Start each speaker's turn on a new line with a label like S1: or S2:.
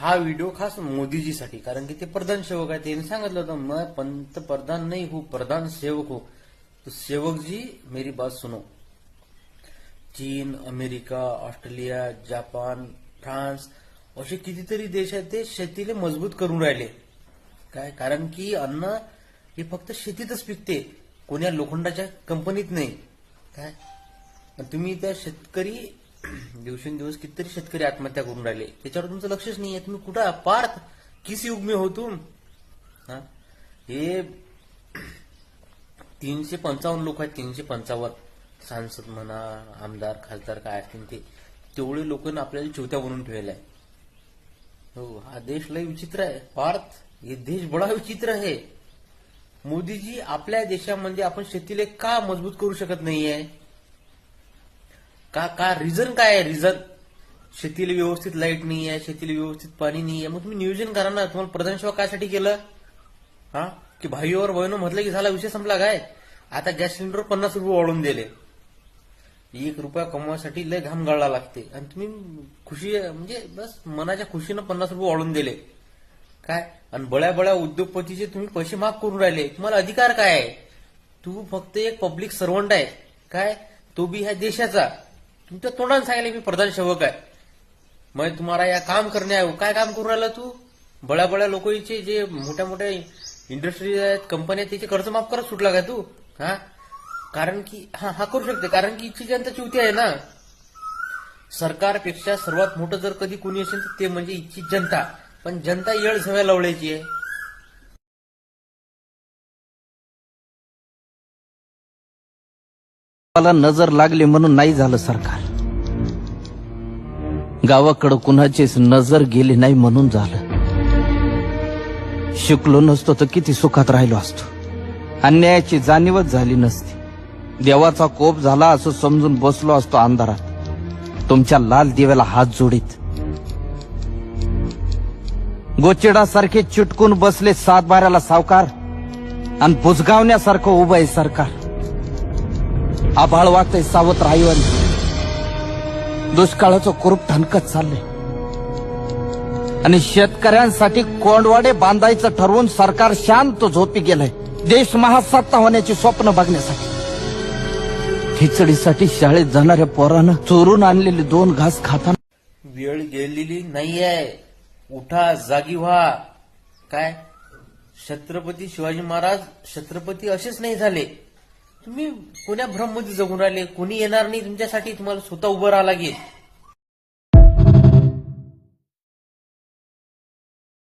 S1: हा व्हिडिओ खास मोदीजीसाठी, कारण की ते प्रधान सेवक आहे. त्यांनी सांगितलं होतं मैं पंतप्रधान नहीं हूं, प्रधान सेवक हूं. तो सेवक जी मेरी बात सुनो. चीन, अमेरिका, ऑस्ट्रेलिया, जपान, फ्रान्स असे कितीतरी देश आहेत ते शेतीला मजबूत करून राहिले. काय, कारण की अन्न हे फक्त शेतीतच पिकते, कोण्या लोखंडाच्या कंपनीत नाही. काय, तुम्ही त्या शेतकरी दिवसेंदिवस कितीतरी शेतकरी आत्महत्या करून राहिले, त्याच्यावर तुमचं लक्षच नाहीये. तुम्ही कुठं पार्थ किस युग में हो तुम? हे 355 लोक आहेत, 355 सांसद म्हणा, आमदार, खासदार काय असतील ते, तेवढे लोकांना आपल्याला चिवत्या बनवून ठेवलेला आहे. हो, हा देश लय विचित्र आहे पार्थ, हे देश बडा विचित्र आहे. मोदीजी, आपल्या देशामध्ये आपण शेतीला का मजबूत करू शकत नाहीये? का रिझन काय आहे? रिझन शेतीला व्यवस्थित लाईट नाही आहे, शेतीला व्यवस्थित पाणी नाही आहे. मग तुम्ही नियोजन करा ना. तुम्हाला प्रधान सेवा कायसाठी केलं? की भाईवर बहिणं म्हटलं की झाला, विषय संपला काय? आता गॅस सिलेंडर 50 रुपये वाढवून दिले. 1 रुपया कमवायसाठी लय घाम गाळला लागते, आणि तुम्ही खुशी म्हणजे बस मनाच्या खुशीनं 50 रुपये वाढवून दिले काय? आणि बळ्या बळ्या उद्योगपतीचे तुम्ही पैसे माफ करून राहिले. तुम्हाला अधिकार काय आहे? तू फक्त एक पब्लिक सर्वंट आहे काय, तो बी ह्या देशाचा. तुमच्या तोंडाने सांगितलं मी प्रधान सेवक आहे, मग तुम्हाला या काम करणे आहे. काय काम करून राहिला तू? बळ्या बळ्या लोकांचे जे मोठ्या मोठ्या इंडस्ट्रीज आहेत, कंपन्या आहेत, त्याचे कर्ज माफ करत सुटला का तू? कारण की हा करू शकते, कारण की इथची जनता चिवती आहे ना. सरकारपेक्षा सर्वात मोठं जर कधी कोणी असेल तर ते म्हणजे इथची जनता. पण जनता येळ सवय लावण्याची आहे.
S2: मला नजर लागली म्हणून नाही झालं सरकार. गावाकडं कुणाचीच नजर गेली नाही म्हणून झालं. शिकलो नसतो तर किती सुखात राहिलो असतो. अन्यायाची जाणीवच झाली नसती. देवाचा कोप झाला असं समजून बसलो असतो अंधारात, तुमच्या लाल दिव्याला हात जोडीत. गोचिडासारखे चिटकून बसले 7-12ला सावकार, आणि बुजगावण्यासारखं उभं आहे सरकार. आभाळ वाटतंय सावत्र आईवर, दुष्काळाचं कुरूप ठणकत चाललंय, आणि शेतकऱ्यांसाठी कोंडवाडे बांधायचं ठरवून सरकार शांत झोपी गेलंय. देश महासत्ता होण्याची स्वप्न बघण्यासाठी. खिचडीसाठी शाळेत जाणाऱ्या पोरानं चोरून आणलेले 2 घास खाताना.
S1: वेळ गेलेली नाहीये, उठा, जागी व्हा. काय, छत्रपती शिवाजी महाराज छत्रपती असेच नाही झाले. तुम्ही कोण्या भ्रममध्ये जगून राहिले? कोणी येणार नाही तुमच्यासाठी, तुम्हाला स्वतः उभं राहावं लागेल.